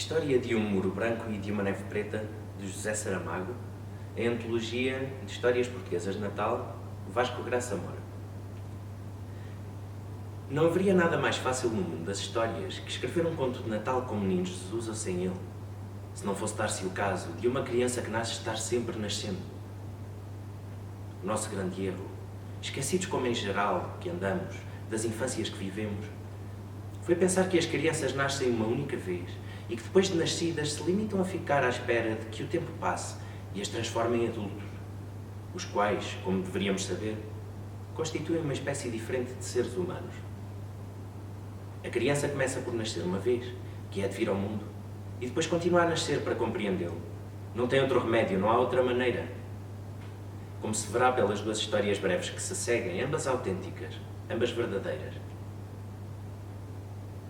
História de um Muro Branco e de uma Neve Preta, de José Saramago, a antologia de histórias portuguesas de Natal, Vasco Graça Moura. Não haveria nada mais fácil no mundo das histórias que escrever um conto de Natal com o menino Jesus ou sem ele, se não fosse dar-se o caso de uma criança que nasce estar sempre nascendo. O nosso grande erro, esquecidos como em geral que andamos, das infâncias que vivemos, foi pensar que as crianças nascem uma única vez e que depois de nascidas se limitam a ficar à espera de que o tempo passe e as transforme em adultos, os quais, como deveríamos saber, constituem uma espécie diferente de seres humanos. A criança começa por nascer uma vez, que é de vir ao mundo, e depois continua a nascer para compreendê-lo. Não tem outro remédio, não há outra maneira. Como se verá pelas duas histórias breves que se seguem, ambas autênticas, ambas verdadeiras.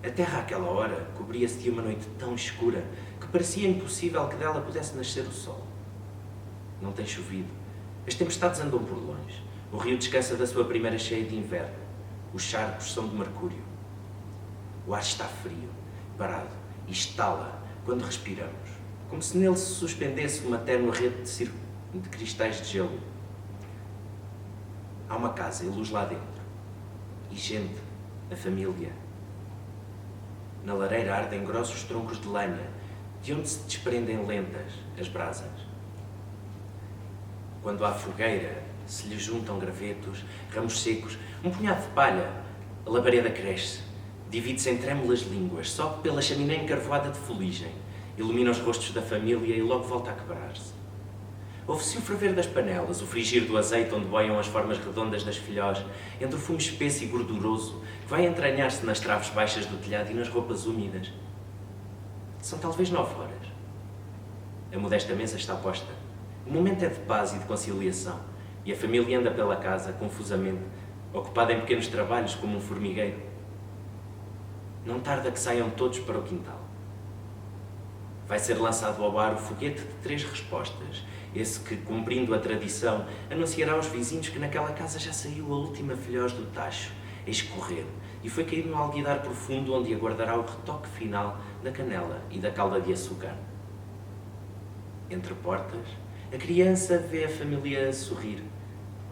A terra àquela hora cobria-se de uma noite tão escura que parecia impossível que dela pudesse nascer o sol. Não tem chovido. As tempestades andam por longe. O rio descansa da sua primeira cheia de inverno. Os charcos são de mercúrio. O ar está frio, parado, e estala quando respiramos, como se nele se suspendesse uma tênue rede de cristais de gelo. Há uma casa e luz lá dentro. E gente, a família. Na lareira ardem grossos troncos de lenha, de onde se desprendem lentas as brasas. Quando há fogueira, se lhe juntam gravetos, ramos secos, um punhado de palha, a labareda cresce, divide-se em trêmulas línguas, sobe pela chaminé encarvoada de fuligem, ilumina os rostos da família e logo volta a quebrar-se. Ouve-se o ferver das panelas, o frigir do azeite onde boiam as formas redondas das filhós, entre o fumo espesso e gorduroso que vai entranhar-se nas traves baixas do telhado e nas roupas úmidas. São talvez 9 horas. A modesta mesa está posta. O momento é de paz e de conciliação, e a família anda pela casa, confusamente, ocupada em pequenos trabalhos como um formigueiro. Não tarda que saiam todos para o quintal. Vai ser lançado ao ar o foguete de 3 respostas, esse que, cumprindo a tradição, anunciará aos vizinhos que naquela casa já saiu a última filhós do tacho, a escorrer, e foi cair no alguidar profundo onde aguardará o retoque final da canela e da calda de açúcar. Entre portas, a criança vê a família sorrir,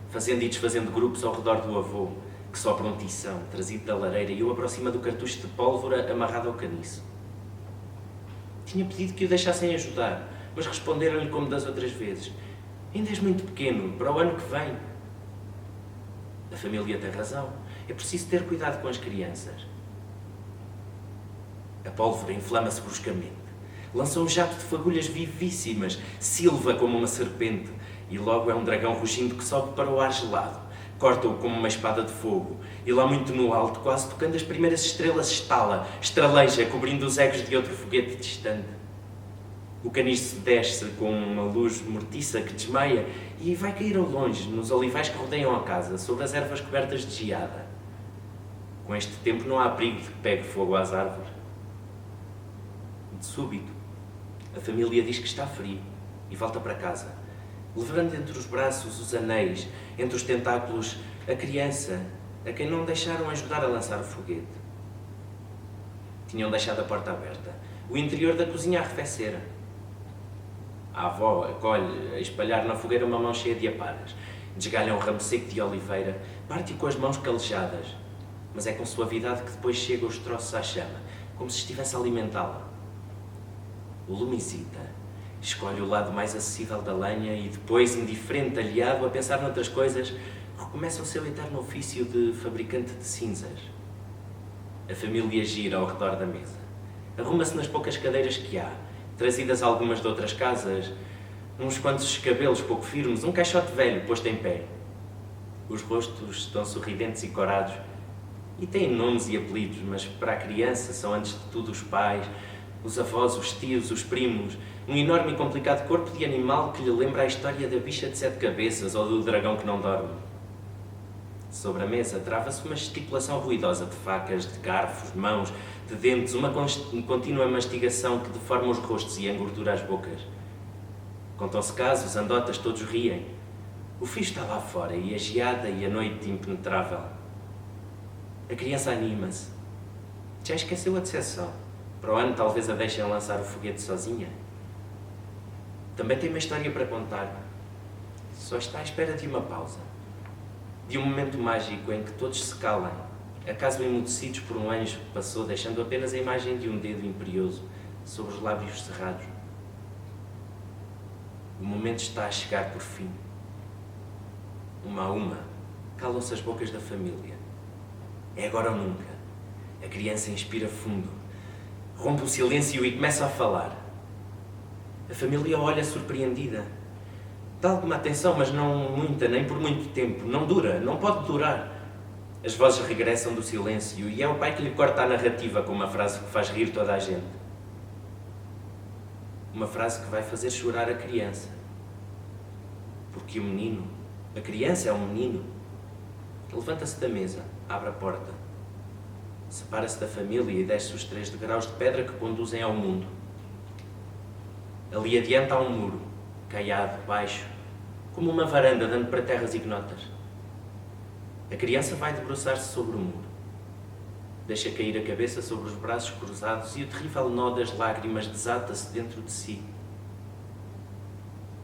fazendo e desfazendo grupos ao redor do avô, que sopra um tição, trazido da lareira, e o aproxima do cartucho de pólvora amarrado ao caniço. Tinha pedido que o deixassem ajudar, mas responderam-lhe como das outras vezes: ainda és muito pequeno, para o ano que vem. A família tem razão. É preciso ter cuidado com as crianças. A pólvora inflama-se bruscamente. Lança um jato de fagulhas vivíssimas, silva como uma serpente, e logo é um dragão rugindo que sobe para o ar gelado. Corta-o como uma espada de fogo, e lá muito no alto, quase tocando as primeiras estrelas, estala, estraleja, cobrindo os egos de outro foguete distante. O caniço desce com uma luz mortiça que desmaia e vai cair ao longe, nos olivais que rodeiam a casa, sobre as ervas cobertas de geada. Com este tempo não há perigo de que pegue fogo às árvores. De súbito, a família diz que está frio e volta para casa, levando entre os braços os anéis, entre os tentáculos a criança, a quem não deixaram ajudar a lançar o foguete. Tinham deixado a porta aberta, o interior da cozinha a arrefecer. A avó acolhe a espalhar na fogueira uma mão cheia de aparas, desgalha um ramo seco de oliveira, parte-o com as mãos calejadas, mas é com suavidade que depois chega os troços à chama, como se estivesse a alimentá-la. O lume hesita, escolhe o lado mais acessível da lenha e depois, indiferente, aliado a pensar noutras coisas, recomeça o seu eterno ofício de fabricante de cinzas. A família gira ao redor da mesa. Arruma-se nas poucas cadeiras que há, trazidas algumas de outras casas, uns quantos escabelos pouco firmes, um caixote velho posto em pé. Os rostos estão sorridentes e corados e têm nomes e apelidos, mas para a criança são antes de tudo os pais, os avós, os tios, os primos, um enorme e complicado corpo de animal que lhe lembra a história da bicha de 7 cabeças ou do dragão que não dorme. Sobre a mesa trava-se uma gesticulação ruidosa de facas, de garfos, de mãos, de dentes, uma contínua mastigação que deforma os rostos e engordura as bocas. Contam-se casos, andotas, todos riem. O frio está lá fora e a geada e a noite impenetrável. A criança anima-se. Já esqueceu a decepção. Para o ano talvez a deixem lançar o foguete sozinha. Também tem uma história para contar. Só está à espera de uma pausa. De um momento mágico em que todos se calem, acaso emudecidos por um anjo que passou, deixando apenas a imagem de um dedo imperioso sobre os lábios cerrados. O momento está a chegar por fim. Uma a uma, calam-se as bocas da família. É agora ou nunca. A criança inspira fundo, rompe o silêncio e começa a falar. A família olha surpreendida. Dá alguma atenção, mas não muita, nem por muito tempo. Não dura, não pode durar. As vozes regressam do silêncio e é o pai que lhe corta a narrativa com uma frase que faz rir toda a gente. Uma frase que vai fazer chorar a criança. Porque o menino, a criança é um menino. Levanta-se da mesa, abre a porta. Separa-se da família e desce os 3 degraus de pedra que conduzem ao mundo. Ali adiante há um muro, caiado, baixo, como uma varanda dando para terras ignotas. A criança vai debruçar-se sobre o muro. Deixa cair a cabeça sobre os braços cruzados e o terrível nó das lágrimas desata-se dentro de si.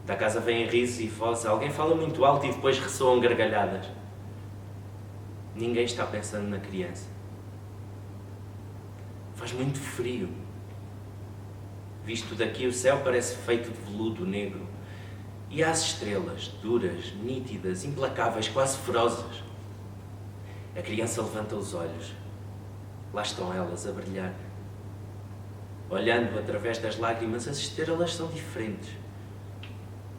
Da casa vêm risos e vozes, alguém fala muito alto e depois ressoam gargalhadas. Ninguém está pensando na criança. Faz muito frio. Visto daqui, o céu parece feito de veludo negro. E há as estrelas, duras, nítidas, implacáveis, quase ferozes. A criança levanta os olhos. Lá estão elas a brilhar. Olhando através das lágrimas, as estrelas são diferentes.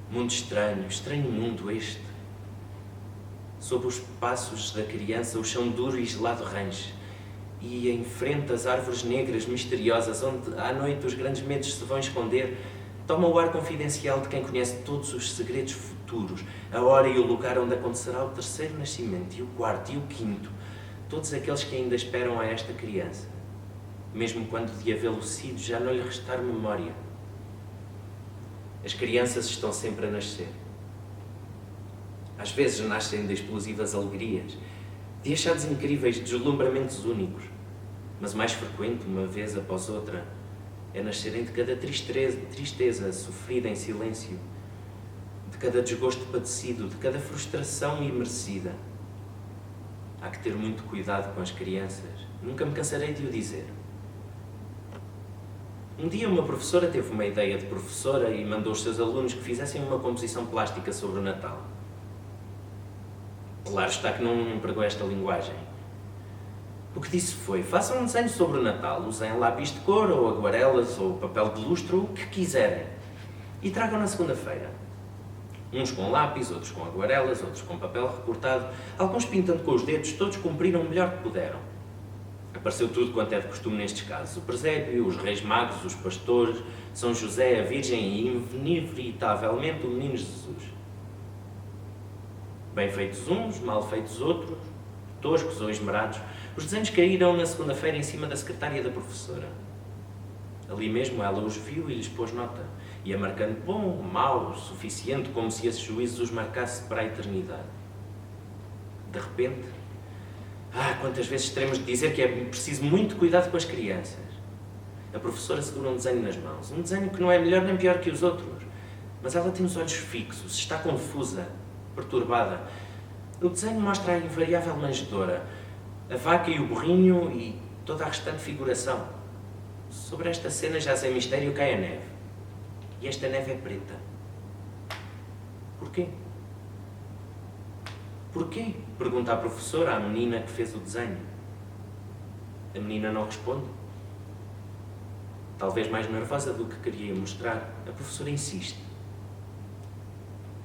Mundo estranho, estranho mundo este. Sob os passos da criança, o chão duro e gelado range. E em frente as árvores negras misteriosas, onde à noite os grandes medos se vão esconder, toma o ar confidencial de quem conhece todos os segredos futuros, a hora e o lugar onde acontecerá o 3º nascimento, e o 4º e o 5º, todos aqueles que ainda esperam a esta criança, mesmo quando de havê-lo sido já não lhe restar memória. As crianças estão sempre a nascer. Às vezes nascem de explosivas alegrias, de achados incríveis, de deslumbramentos únicos, mas mais frequente, uma vez após outra, é nascerem de cada tristeza sofrida em silêncio, de cada desgosto padecido, de cada frustração imerecida. Há que ter muito cuidado com as crianças, nunca me cansarei de o dizer. Um dia uma professora teve uma ideia de professora e mandou os seus alunos que fizessem uma composição plástica sobre o Natal. Claro está que não empregou esta linguagem. O que disse foi, façam um desenho sobre o Natal, usem lápis de cor, ou aguarelas, ou papel de lustro, o que quiserem. E tragam na segunda-feira. Uns com lápis, outros com aguarelas, outros com papel recortado, alguns pintando com os dedos, todos cumpriram o melhor que puderam. Apareceu tudo quanto é de costume nestes casos. O presépio, os reis magos, os pastores, São José, a Virgem e, inevitavelmente, o Menino Jesus. Bem feitos uns, mal feitos outros, toscos ou esmerados, os desenhos caíram na segunda-feira em cima da secretária da professora. Ali mesmo ela os viu e lhes pôs nota, ia marcando bom, mau, suficiente, como se esses juízos os marcasse para a eternidade. De repente, quantas vezes teremos de dizer que é preciso muito cuidado com as crianças. A professora segura um desenho nas mãos, um desenho que não é melhor nem pior que os outros, mas ela tem os olhos fixos, está confusa, perturbada. O desenho mostra a invariável manjedoura, a vaca e o burrinho e toda a restante figuração. Sobre esta cena jaz em mistério cai a neve. E esta neve é preta. Porquê? Porquê? Pergunta a professora à menina que fez o desenho. A menina não responde. Talvez mais nervosa do que queria mostrar, a professora insiste.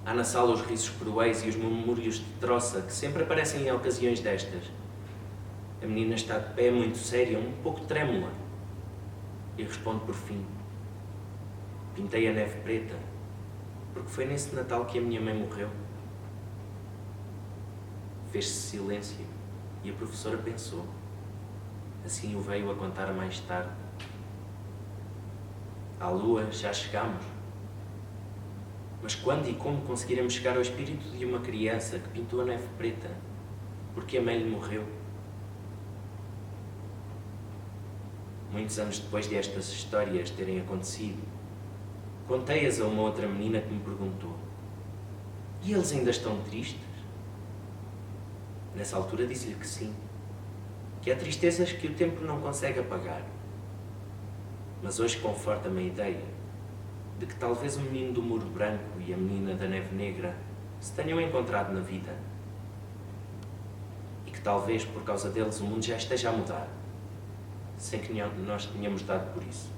Há na sala os risos cruéis e os murmúrios de troça que sempre aparecem em ocasiões destas. A menina está de pé, muito séria, um pouco trêmula. E responde por fim. Pintei a neve preta, porque foi nesse Natal que a minha mãe morreu. Fez-se silêncio e a professora pensou. Assim o veio a contar mais tarde. À lua já chegamos. Mas quando e como conseguiremos chegar ao espírito de uma criança que pintou a neve preta porque a mãe lhe morreu? muitos anos depois de estas histórias terem acontecido, contei-as a uma outra menina que me perguntou: e eles ainda estão tristes? Nessa altura disse-lhe que sim, que há tristezas que o tempo não consegue apagar. Mas hoje conforta-me a ideia de que talvez o menino do muro branco e a menina da neve negra se tenham encontrado na vida. E que talvez por causa deles o mundo já esteja a mudar, sem que nós tenhamos dado por isso.